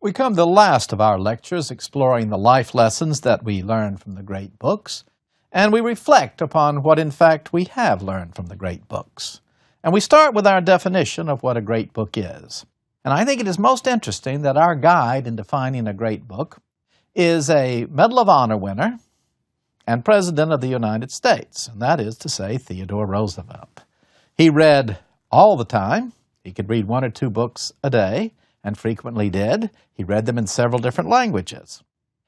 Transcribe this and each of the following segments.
We come to the last of our lectures exploring the life lessons that we learn from the great books, and we reflect upon what in fact we have learned from the great books. And we start with our definition of what a great book is. And I think it is most interesting that our guide in defining a great book is a Medal of Honor winner and President of the United States, and that is to say Theodore Roosevelt. He read all the time. He could read 1 or 2 books a day, and frequently did. He read them in several different languages.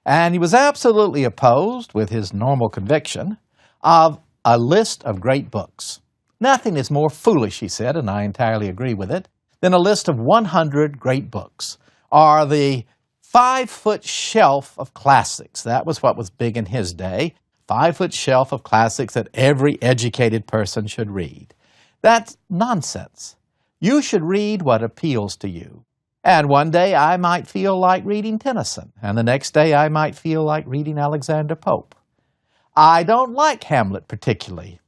And he was absolutely opposed, with his normal conviction, of a list of great books. Nothing is more foolish, he said, and I entirely agree with it, than a list of 100 great books, or the 5-foot shelf of classics. That was what was big in his day, 5-foot shelf of classics that every educated person should read. That's nonsense. You should read what appeals to you. And one day I might feel like reading Tennyson, and the next day I might feel like reading Alexander Pope. I don't like Hamlet particularly,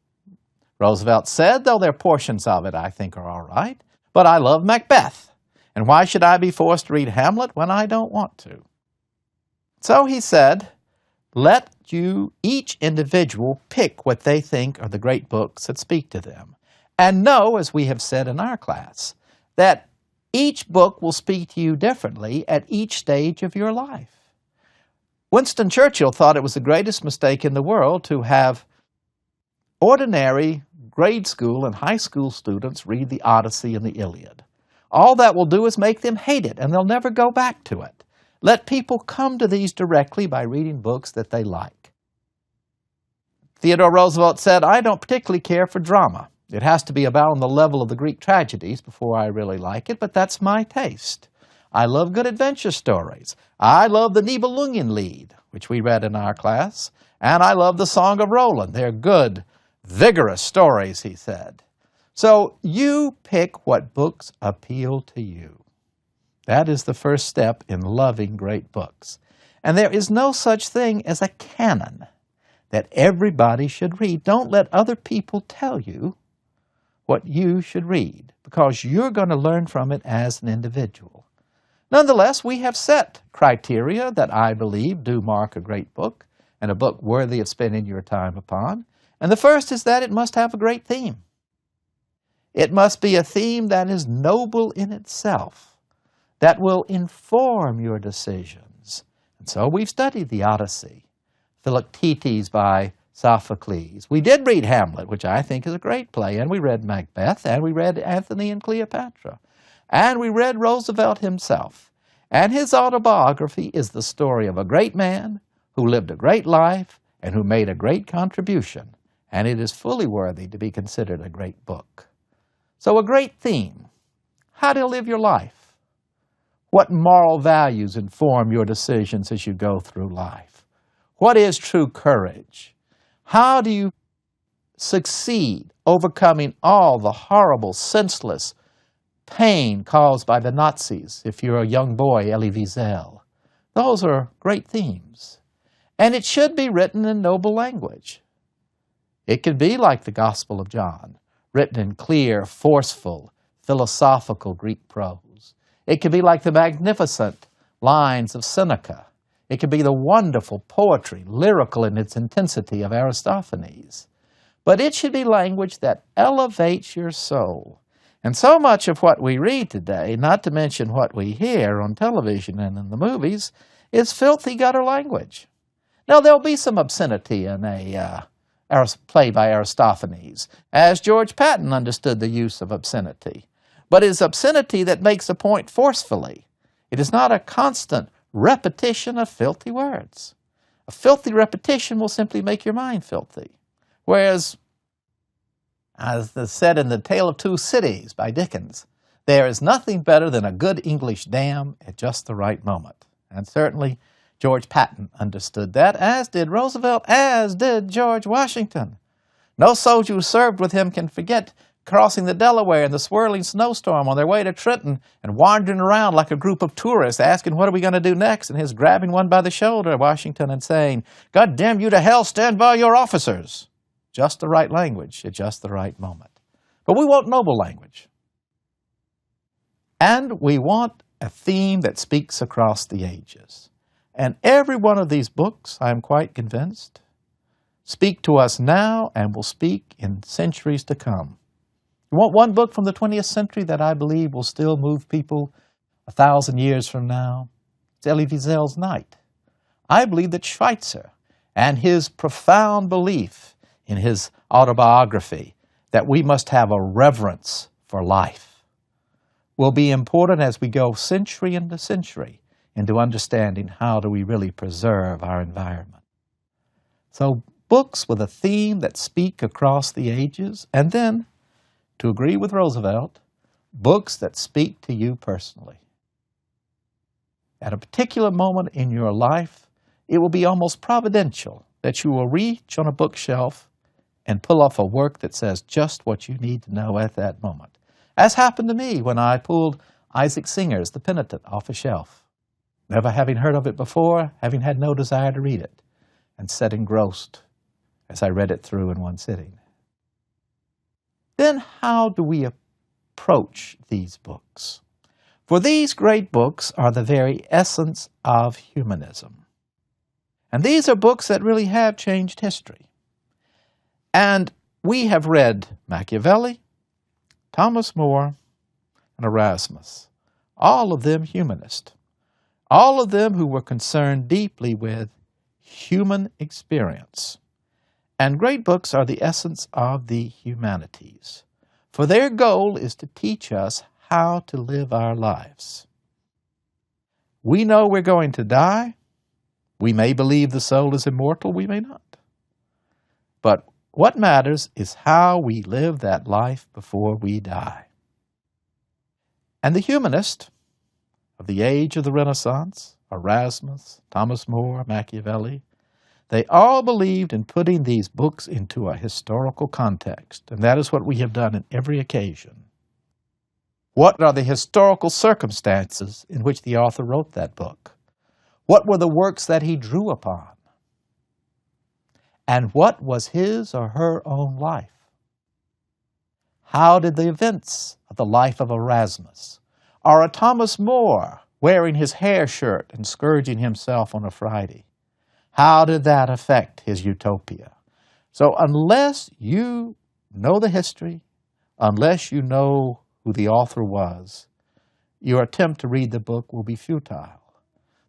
Roosevelt said, though there are portions of it I think are all right. But I love Macbeth, and why should I be forced to read Hamlet when I don't want to? So he said, let you, each individual, pick what they think are the great books that speak to them. And know, as we have said in our class, that each book will speak to you differently at each stage of your life. Winston Churchill thought it was the greatest mistake in the world to have ordinary grade school and high school students read the Odyssey and the Iliad. All that will do is make them hate it, and they'll never go back to it. Let people come to these directly by reading books that they like. Theodore Roosevelt said, I don't particularly care for drama. It has to be about on the level of the Greek tragedies before I really like it, but that's my taste. I love good adventure stories. I love the Nibelungenlied, which we read in our class, and I love the Song of Roland. They're good, vigorous stories, he said. So you pick what books appeal to you. That is the first step in loving great books. And there is no such thing as a canon that everybody should read. Don't let other people tell you what you should read, because you're going to learn from it as an individual. Nonetheless, we have set criteria that I believe do mark a great book and a book worthy of spending your time upon. And the first is that it must have a great theme. It must be a theme that is noble in itself, that will inform your decisions. And so we've studied the Odyssey, Philoctetes by Sophocles. We did read Hamlet, which I think is a great play, and we read Macbeth, and we read Antony and Cleopatra, and we read Roosevelt himself. And his autobiography is the story of a great man who lived a great life and who made a great contribution, and it is fully worthy to be considered a great book. So a great theme. How to live your life. What moral values inform your decisions as you go through life? What is true courage? How do you succeed overcoming all the horrible, senseless pain caused by the Nazis if you're a young boy, Elie Wiesel? Those are great themes. And it should be written in noble language. It could be like the Gospel of John, written in clear, forceful, philosophical Greek prose. It could be like the magnificent lines of Seneca. It could be the wonderful poetry, lyrical in its intensity, of Aristophanes. But it should be language that elevates your soul. And so much of what we read today, not to mention what we hear on television and in the movies, is filthy gutter language. Now, there'll be some obscenity in a play by Aristophanes, as George Patton understood the use of obscenity. But it is obscenity that makes a point forcefully. It is not a constant repetition of filthy words. A filthy repetition will simply make your mind filthy. Whereas, as is said in The Tale of Two Cities by Dickens, there is nothing better than a good English damn at just the right moment. And certainly George Patton understood that, as did Roosevelt, as did George Washington. No soldier who served with him can forget crossing the Delaware in the swirling snowstorm on their way to Trenton and wandering around like a group of tourists asking, what are we going to do next? And his grabbing one by the shoulder at Washington and saying, God damn you to hell, stand by your officers. Just the right language at just the right moment. But we want noble language. And we want a theme that speaks across the ages. And every one of these books, I am quite convinced, speak to us now and will speak in centuries to come. You want one book from the 20th century that I believe will still move people 1,000 years from now? It's Elie Wiesel's Night. I believe that Schweitzer and his profound belief in his autobiography that we must have a reverence for life will be important as we go century into century into understanding how do we really preserve our environment. So books with a theme that speak across the ages, and then, to agree with Roosevelt, books that speak to you personally. At a particular moment in your life, it will be almost providential that you will reach on a bookshelf and pull off a work that says just what you need to know at that moment. As happened to me when I pulled Isaac Singer's The Penitent off a shelf, never having heard of it before, having had no desire to read it, and sat engrossed as I read it through in one sitting. Then how do we approach these books? For these great books are the very essence of humanism. And these are books that really have changed history. And we have read Machiavelli, Thomas More, and Erasmus, all of them humanist, all of them who were concerned deeply with human experience. And great books are the essence of the humanities, for their goal is to teach us how to live our lives. We know we're going to die. We may believe the soul is immortal, we may not. But what matters is how we live that life before we die. And the humanist of the age of the Renaissance, Erasmus, Thomas More, Machiavelli, they all believed in putting these books into a historical context, and that is what we have done in every occasion. What are the historical circumstances in which the author wrote that book? What were the works that he drew upon? And what was his or her own life? How did the events of the life of Erasmus, or a Thomas More wearing his hair shirt and scourging himself on a Friday, how did that affect his utopia? So unless you know the history, unless you know who the author was, your attempt to read the book will be futile.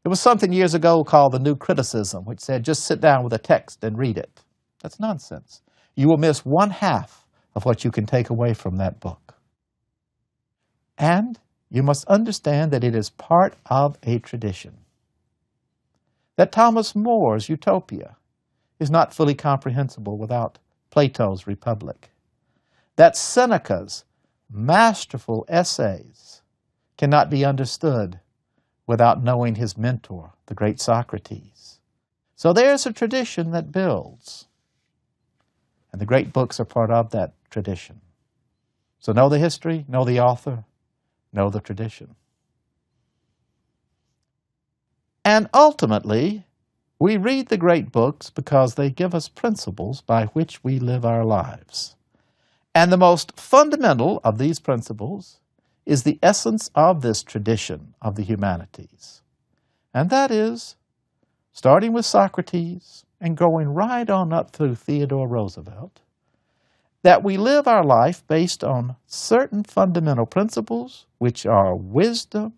There was something years ago called the New Criticism, which said just sit down with a text and read it. That's nonsense. You will miss one half of what you can take away from that book. And you must understand that it is part of a tradition. That Thomas More's Utopia is not fully comprehensible without Plato's Republic. That Seneca's masterful essays cannot be understood without knowing his mentor, the great Socrates. So there's a tradition that builds. And the great books are part of that tradition. So know the history, know the author, know the tradition. And ultimately, we read the great books because they give us principles by which we live our lives. And the most fundamental of these principles is the essence of this tradition of the humanities. And that is, starting with Socrates and going right on up through Theodore Roosevelt, that we live our life based on certain fundamental principles which are wisdom,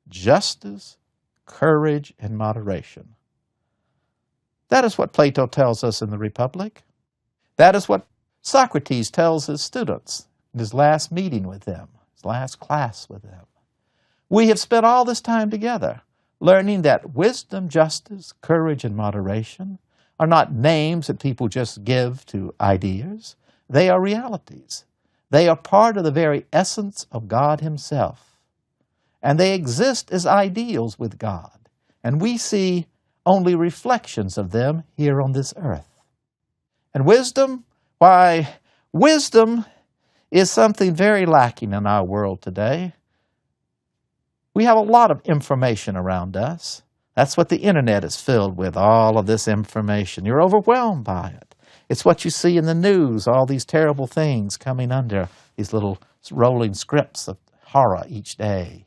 justice, courage, and moderation. That is what Plato tells us in the Republic. That is what Socrates tells his students in his last meeting with them, his last class with them. We have spent all this time together learning that wisdom, justice, courage, and moderation are not names that people just give to ideas. They are realities. They are part of the very essence of God Himself. And they exist as ideals with God. And we see only reflections of them here on this earth. And wisdom, why, wisdom is something very lacking in our world today. We have a lot of information around us. That's what the internet is filled with, all of this information. You're overwhelmed by it. It's what you see in the news, all these terrible things coming under these little rolling scripts of horror each day.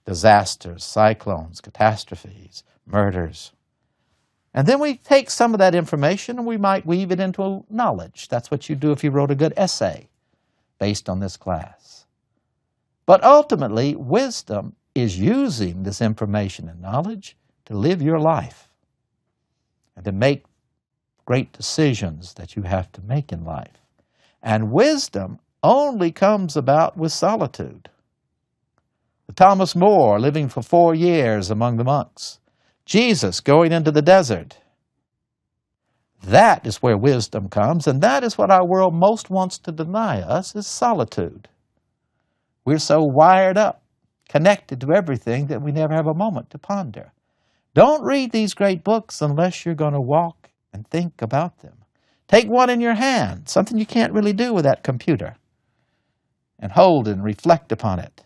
disasters, cyclones, catastrophes, murders. And then we take some of that information and we might weave it into knowledge. That's what you do if you wrote a good essay based on this class. But ultimately, wisdom is using this information and knowledge to live your life and to make great decisions that you have to make in life. And wisdom only comes about with solitude. Thomas More living for 4 years among the monks. Jesus going into the desert. That is where wisdom comes, and that is what our world most wants to deny us, is solitude. We're so wired up, connected to everything, that we never have a moment to ponder. Don't read these great books unless you're going to walk and think about them. Take one in your hand, something you can't really do with that computer, and hold and reflect upon it.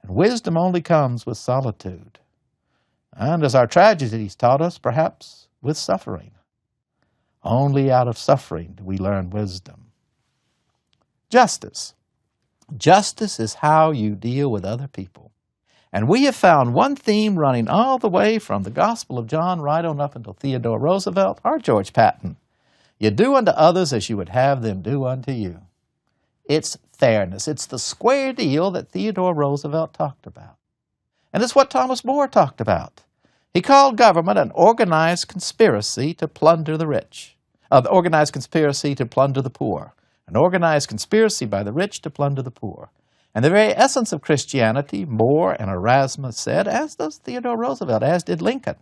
And wisdom only comes with solitude. And as our tragedies taught us, perhaps with suffering. Only out of suffering do we learn wisdom. Justice. Justice is how you deal with other people. And we have found one theme running all the way from the Gospel of John right on up until Theodore Roosevelt or George Patton. You do unto others as you would have them do unto you. It's fairness. It's the square deal that Theodore Roosevelt talked about. And it's what Thomas More talked about. He called government an organized conspiracy to plunder the rich, an organized conspiracy to plunder the poor, an organized conspiracy by the rich to plunder the poor. And the very essence of Christianity, More and Erasmus said, as does Theodore Roosevelt, as did Lincoln,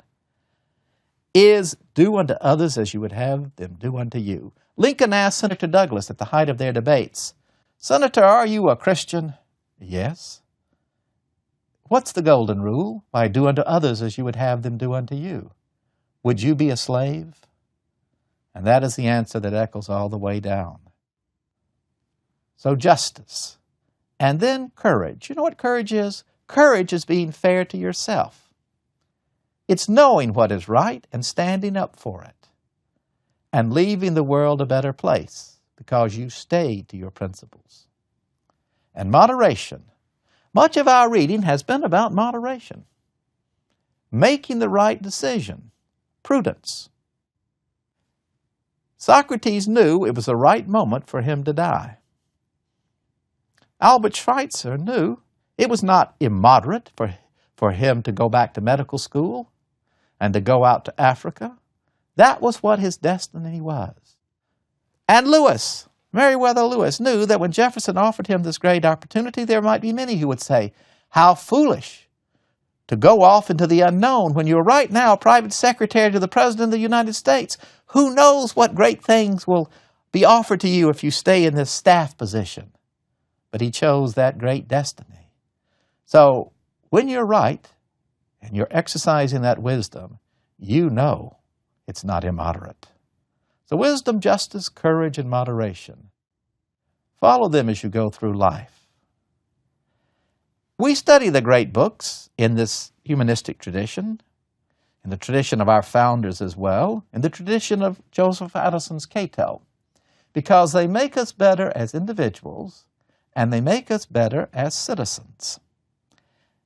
is do unto others as you would have them do unto you. Lincoln asked Senator Douglas at the height of their debates, "Senator, are you a Christian?" "Yes." "What's the golden rule?" "Why, do unto others as you would have them do unto you." "Would you be a slave?" And that is the answer that echoes all the way down. So justice. And then courage. You know what courage is? Courage is being fair to yourself. It's knowing what is right and standing up for it. And leaving the world a better place because you stayed to your principles. And moderation. Much of our reading has been about moderation. Making the right decision. Prudence. Socrates knew it was the right moment for him to die. Albert Schweitzer knew it was not immoderate for him to go back to medical school and to go out to Africa. That was what his destiny was. And Lewis, Meriwether Lewis, knew that when Jefferson offered him this great opportunity, there might be many who would say, "How foolish to go off into the unknown when you're right now private secretary to the President of the United States. Who knows what great things will be offered to you if you stay in this staff position?" But he chose that great destiny. So when you're right and you're exercising that wisdom, you know it's not immoderate. So wisdom, justice, courage, and moderation. Follow them as you go through life. We study the great books in this humanistic tradition, in the tradition of our founders as well, in the tradition of Joseph Addison's Cato, because they make us better as individuals and they make us better as citizens,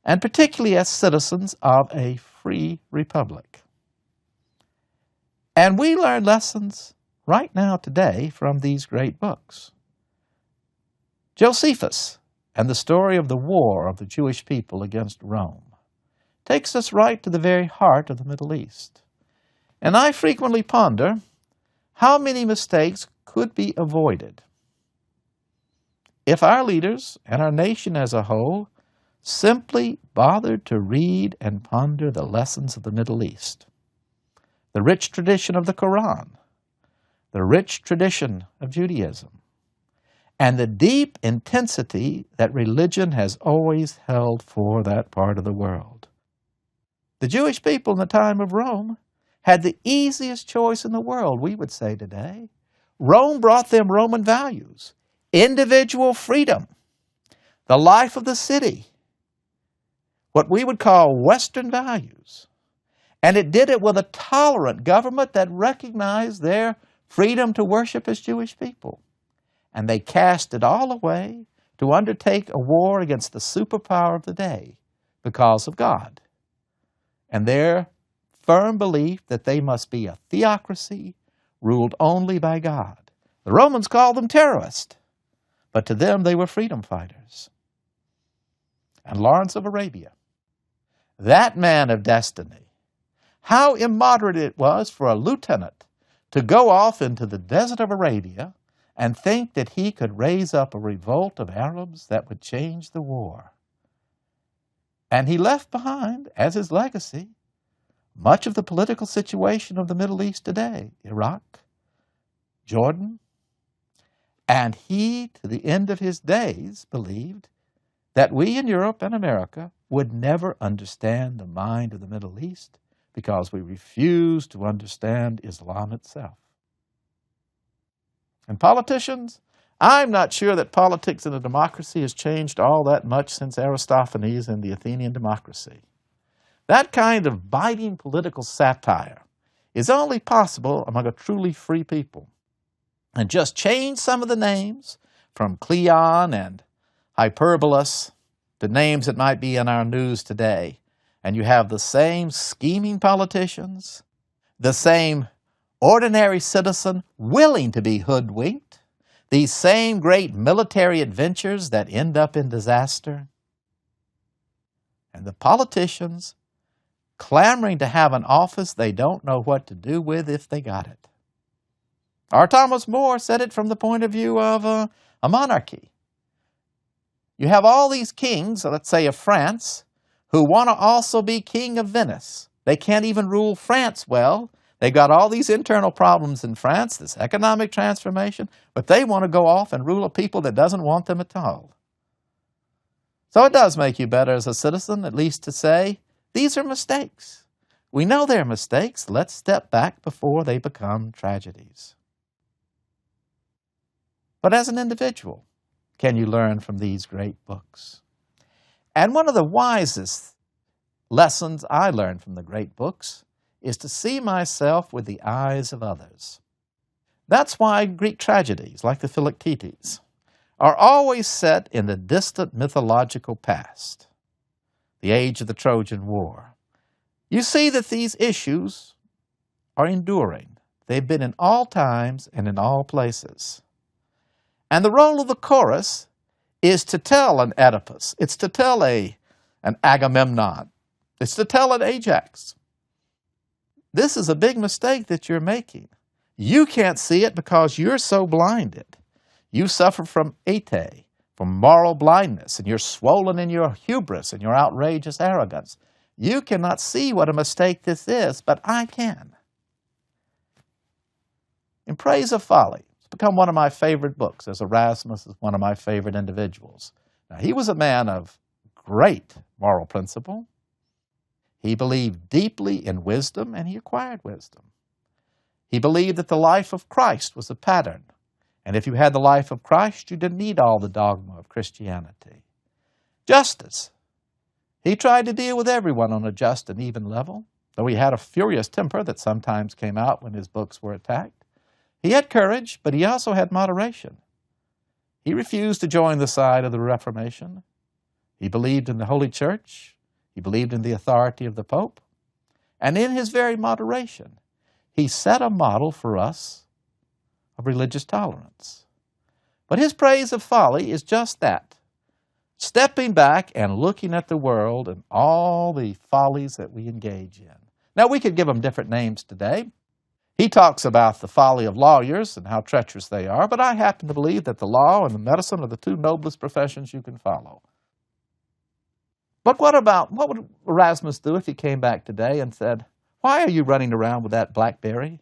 and particularly as citizens of a free republic. And we learn lessons right now today from these great books. Josephus and the story of the war of the Jewish people against Rome takes us right to the very heart of the Middle East. And I frequently ponder how many mistakes could be avoided if our leaders and our nation as a whole simply bothered to read and ponder the lessons of the Middle East, the rich tradition of the Quran, the rich tradition of Judaism, and the deep intensity that religion has always held for that part of the world. The Jewish people in the time of Rome had the easiest choice in the world, we would say today. Rome brought them Roman values, individual freedom, the life of the city, what we would call Western values. And it did it with a tolerant government that recognized their freedom to worship as Jewish people. And they cast it all away to undertake a war against the superpower of the day, because of God and their firm belief that they must be a theocracy ruled only by God. The Romans called them terrorists, but to them they were freedom fighters. And Lawrence of Arabia, that man of destiny, how immoderate it was for a lieutenant to go off into the desert of Arabia and think that he could raise up a revolt of Arabs that would change the war. And he left behind, as his legacy, much of the political situation of the Middle East today, Iraq, Jordan. And he, to the end of his days, believed that we in Europe and America would never understand the mind of the Middle East because we refuse to understand Islam itself. And politicians, I'm not sure that politics in a democracy has changed all that much since Aristophanes and the Athenian democracy. That kind of biting political satire is only possible among a truly free people. And just change some of the names from Cleon and Hyperbolus to names that might be in our news today, and you have the same scheming politicians, the same ordinary citizen willing to be hoodwinked, these same great military adventures that end up in disaster, and the politicians clamoring to have an office they don't know what to do with if they got it. Our Thomas More said it from the point of view of a monarchy. You have all these kings, let's say of France, who want to also be king of Venice. They can't even rule France well. They got all these internal problems in France, this economic transformation, but they want to go off and rule a people that doesn't want them at all. So it does make you better as a citizen, at least to say, these are mistakes. We know they're mistakes. Let's step back before they become tragedies. But as an individual, can you learn from these great books? And one of the wisest lessons I learned from the great books is to see myself with the eyes of others. That's why Greek tragedies, like the Philoctetes, are always set in the distant mythological past, the age of the Trojan War. You see that these issues are enduring. They've been in all times and in all places. And the role of the chorus is to tell an Oedipus. It's to tell an Agamemnon. It's to tell an Ajax. This is a big mistake that you're making. You can't see it because you're so blinded. You suffer from ete, from moral blindness, and you're swollen in your hubris and your outrageous arrogance. You cannot see what a mistake this is, but I can. In Praise of Folly, it's become one of my favorite books, as Erasmus is one of my favorite individuals. Now, he was a man of great moral principle. He believed deeply in wisdom, and he acquired wisdom. He believed that the life of Christ was a pattern, and if you had the life of Christ, you didn't need all the dogma of Christianity. Justice. He tried to deal with everyone on a just and even level, though he had a furious temper that sometimes came out when his books were attacked. He had courage, but he also had moderation. He refused to join the side of the Reformation. He believed in the Holy Church. He believed in the authority of the Pope. And in his very moderation, he set a model for us of religious tolerance. But his Praise of Folly is just that, stepping back and looking at the world and all the follies that we engage in. Now, we could give them different names today. He talks about the folly of lawyers and how treacherous they are, but I happen to believe that the law and the medicine are the two noblest professions you can follow. But what would Erasmus do if he came back today and said, "Why are you running around with that BlackBerry?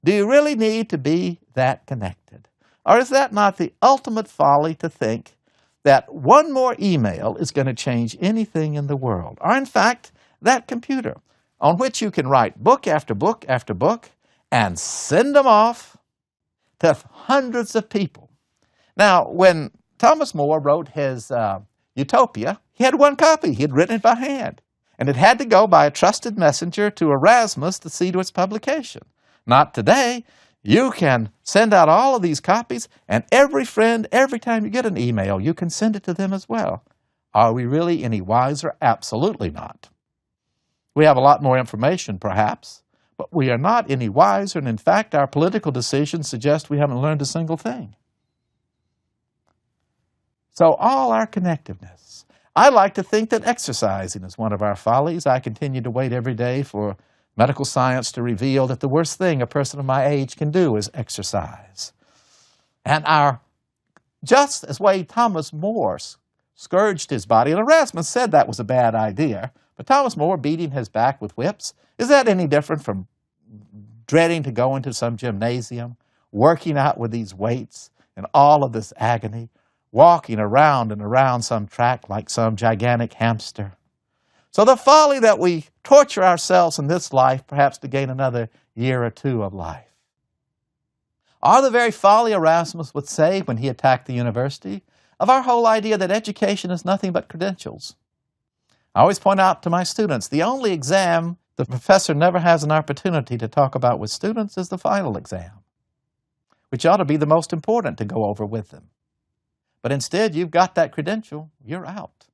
Do you really need to be that connected? Or is that not the ultimate folly to think that one more email is going to change anything in the world? Or in fact, that computer on which you can write book after book after book and send them off to hundreds of people." Now, when Thomas More wrote his Utopia, he had one copy. He had written it by hand. And it had to go by a trusted messenger to Erasmus to see to its publication. Not today. You can send out all of these copies, and every friend, every time you get an email, you can send it to them as well. Are we really any wiser? Absolutely not. We have a lot more information, perhaps, but we are not any wiser, and in fact, our political decisions suggest we haven't learned a single thing. So all our connectiveness. I like to think that exercising is one of our follies. I continue to wait every day for medical science to reveal that the worst thing a person of my age can do is exercise. And just as way Thomas More scourged his body, and Erasmus said that was a bad idea, but Thomas More beating his back with whips, is that any different from dreading to go into some gymnasium, working out with these weights and all of this agony, walking around and around some track like some gigantic hamster? So the folly that we torture ourselves in this life, perhaps to gain another year or two of life, are the very folly Erasmus would say when he attacked the university of our whole idea that education is nothing but credentials. I always point out to my students, the only exam the professor never has an opportunity to talk about with students is the final exam, which ought to be the most important to go over with them. But instead, you've got that credential, you're out.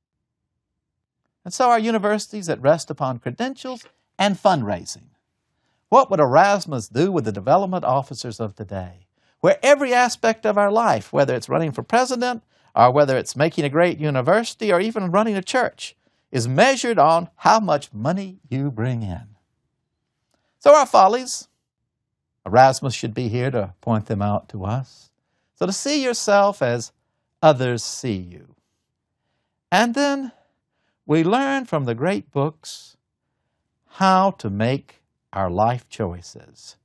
And so our universities that rest upon credentials and fundraising. What would Erasmus do with the development officers of today, where every aspect of our life, whether it's running for president, or whether it's making a great university, or even running a church, is measured on how much money you bring in? So our follies, Erasmus should be here to point them out to us. So to see yourself as others see you. And then we learn from the great books how to make our life choices.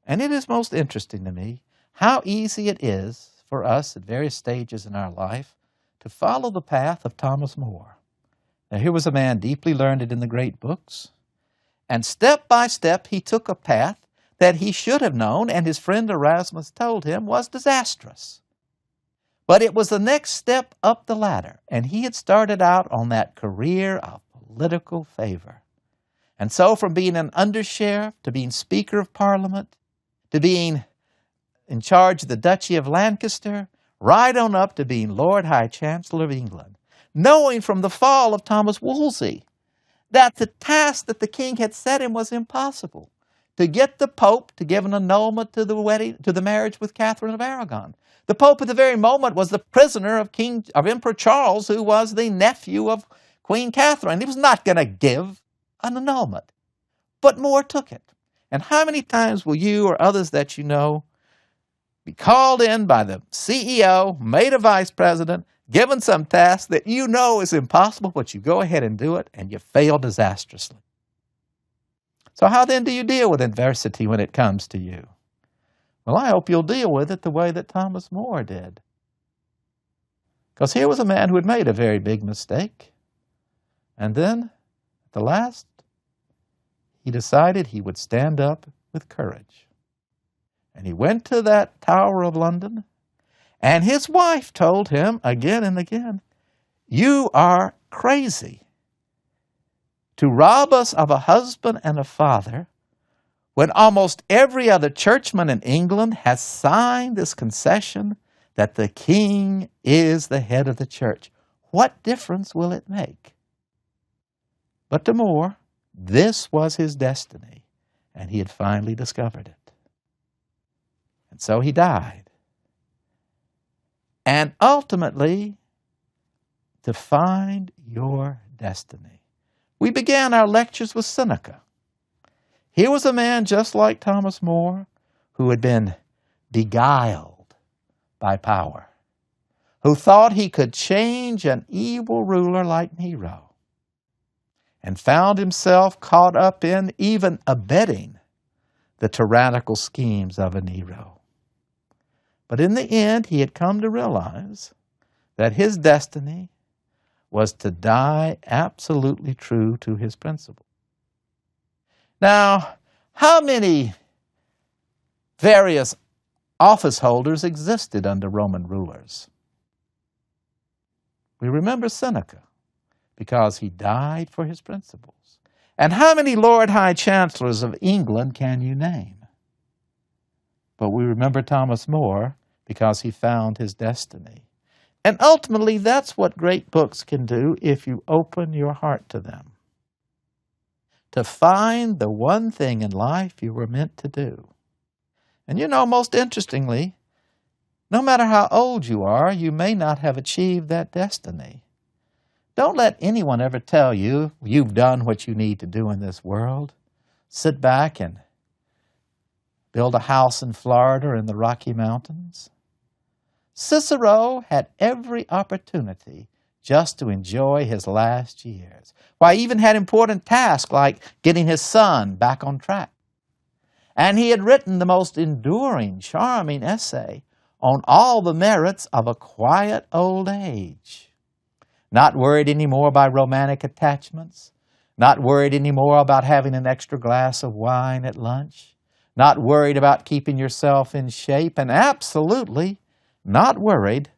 And it is most interesting to me how easy it is for us at various stages in our life to follow the path of Thomas More. Now, here was a man deeply learned in the great books, and step by step he took a path that he should have known, and his friend Erasmus told him was disastrous. But it was the next step up the ladder, and he had started out on that career of political favor. And so from being an undersheriff to being Speaker of Parliament to being in charge of the Duchy of Lancaster, right on up to being Lord High Chancellor of England, knowing from the fall of Thomas Wolsey that the task that the king had set him was impossible, to get the Pope to give an annulment to the marriage with Catherine of Aragon. The Pope at the very moment was the prisoner of Emperor Charles, who was the nephew of Queen Catherine. He was not going to give an annulment. But More took it. And how many times will you or others that you know be called in by the CEO, made a vice president, given some task that you know is impossible, but you go ahead and do it, and you fail disastrously? So how then do you deal with adversity when it comes to you? Well, I hope you'll deal with it the way that Thomas More did. Because here was a man who had made a very big mistake. And then, at the last, he decided he would stand up with courage. And he went to that Tower of London, and his wife told him again and again, "You are crazy to rob us of a husband and a father when almost every other churchman in England has signed this concession that the king is the head of the church. What difference will it make?" But to More, this was his destiny, and he had finally discovered it. And so he died. And ultimately, to find your destiny. We began our lectures with Seneca. Here was a man just like Thomas More who had been beguiled by power, who thought he could change an evil ruler like Nero, and found himself caught up in, even abetting, the tyrannical schemes of a Nero. But in the end, he had come to realize that his destiny was to die absolutely true to his principle. Now, how many various office holders existed under Roman rulers? We remember Seneca because he died for his principles. And how many Lord High Chancellors of England can you name? But we remember Thomas More because he found his destiny. And ultimately, that's what great books can do if you open your heart to them. To find the one thing in life you were meant to do. And you know, most interestingly, no matter how old you are, you may not have achieved that destiny. Don't let anyone ever tell you you've done what you need to do in this world. Sit back and build a house in Florida or in the Rocky Mountains. Cicero had every opportunity just to enjoy his last years. Why, he even had important tasks like getting his son back on track. And he had written the most enduring, charming essay on all the merits of a quiet old age. Not worried anymore by romantic attachments, not worried anymore about having an extra glass of wine at lunch, not worried about keeping yourself in shape, and absolutely not worried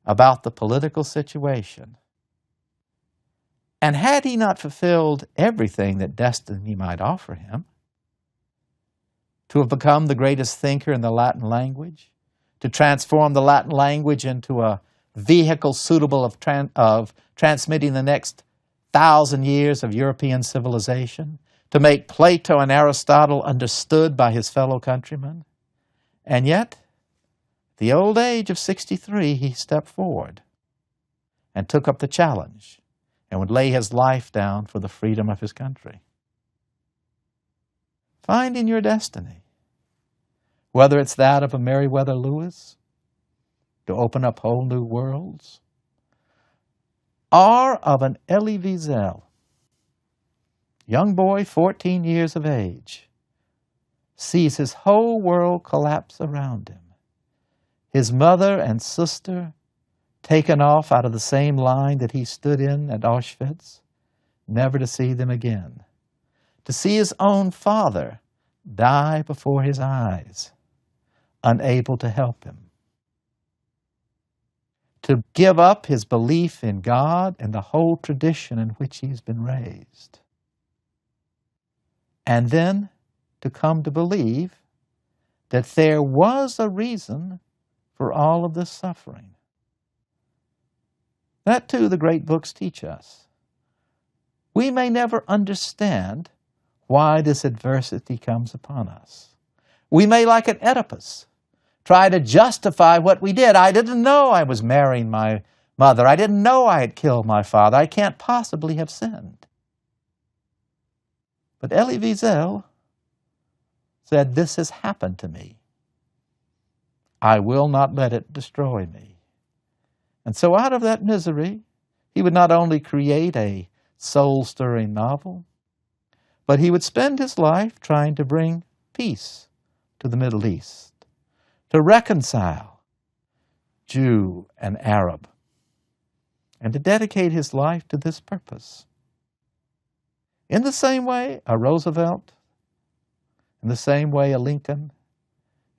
about the political situation. And had he not fulfilled everything that destiny might offer him, to have become the greatest thinker in the Latin language, to transform the Latin language into a vehicle suitable of transmitting the next 1,000 years of European civilization, to make Plato and Aristotle understood by his fellow countrymen. And yet, at the old age of 63, he stepped forward and took up the challenge and would lay his life down for the freedom of his country. Finding your destiny, whether it's that of a Meriwether Lewis, to open up whole new worlds, or of an Elie Wiesel, young boy, 14 years of age, sees his whole world collapse around him. His mother and sister taken off out of the same line that he stood in at Auschwitz, never to see them again. To see his own father die before his eyes, unable to help him. To give up his belief in God and the whole tradition in which he's been raised. And then to come to believe that there was a reason for all of this suffering. That too the great books teach us. We may never understand why this adversity comes upon us. We may, like an Oedipus, try to justify what we did. I didn't know I was marrying my mother. I didn't know I had killed my father. I can't possibly have sinned. But Elie Wiesel said, this has happened to me. I will not let it destroy me. And so out of that misery, he would not only create a soul-stirring novel, but he would spend his life trying to bring peace to the Middle East, to reconcile Jew and Arab, and to dedicate his life to this purpose. In the same way, a Roosevelt, in the same way, a Lincoln,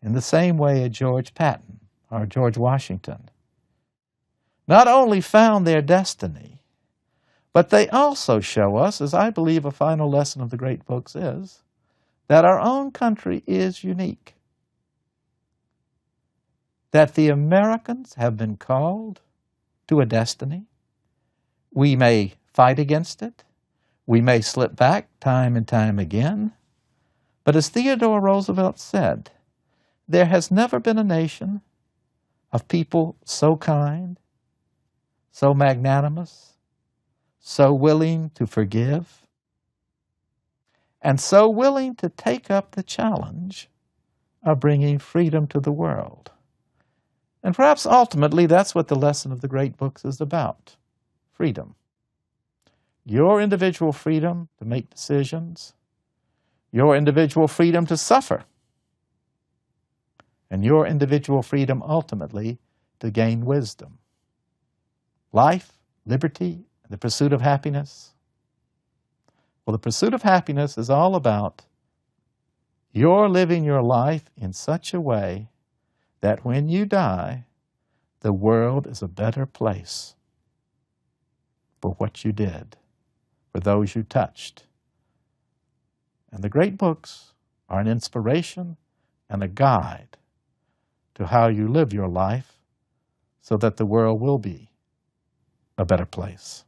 in the same way, a George Patton or George Washington, not only found their destiny, but they also show us, as I believe a final lesson of the great books is, that our own country is unique. That the Americans have been called to a destiny. We may fight against it. We may slip back time and time again. But as Theodore Roosevelt said, there has never been a nation of people so kind, so magnanimous, so willing to forgive, and so willing to take up the challenge of bringing freedom to the world. And perhaps ultimately that's what the lesson of the great books is about, freedom. Your individual freedom to make decisions, your individual freedom to suffer, and your individual freedom ultimately to gain wisdom. Life, liberty, the pursuit of happiness. Well, the pursuit of happiness is all about your living your life in such a way that when you die, the world is a better place for what you did, for those you touched. And the great books are an inspiration and a guide to how you live your life so that the world will be a better place.